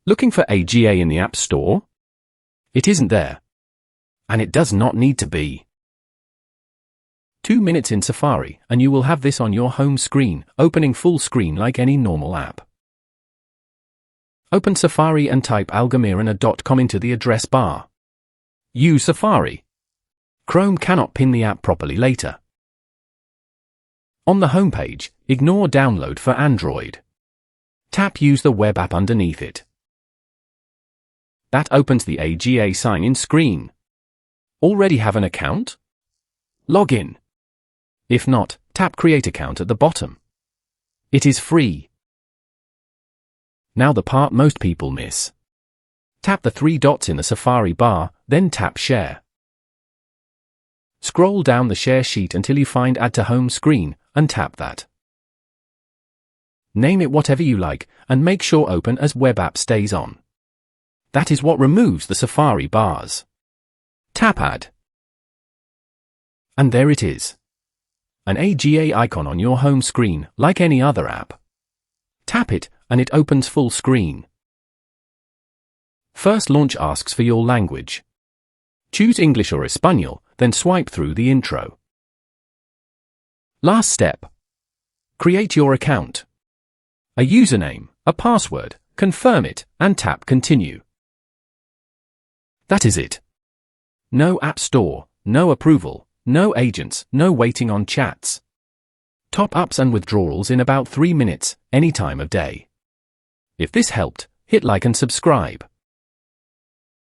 Looking for AGA in the App Store? It isn't there. And it does not need to be. 2 minutes in Safari and you will have this on your home screen, opening full screen like any normal app. Open Safari and type algamirana.com into the address bar. Use Safari. Chrome cannot pin the app properly later. On the home page, ignore Download for Android. Tap Use the web app underneath it. That opens the AGA sign-in screen. Already have an account? Log in. If not, tap Create Account at the bottom. It is free. Now the part most people miss. Tap the 3 dots in the Safari bar, then tap Share. Scroll down the share sheet until you find Add to Home Screen, and tap that. Name it whatever you like, and make sure Open as Web App stays on. That is what removes the Safari bars. Tap Add. And there it is. An AGA icon on your home screen, like any other app. Tap it, and it opens full screen. First launch asks for your language. Choose English or Espanol, then swipe through the intro. Last step. Create your account. A username, a password, confirm it, and tap Continue. That is it. No App Store, no approval, no agents, no waiting on chats. Top-ups and withdrawals in about 3 minutes, any time of day. If this helped, hit like and subscribe.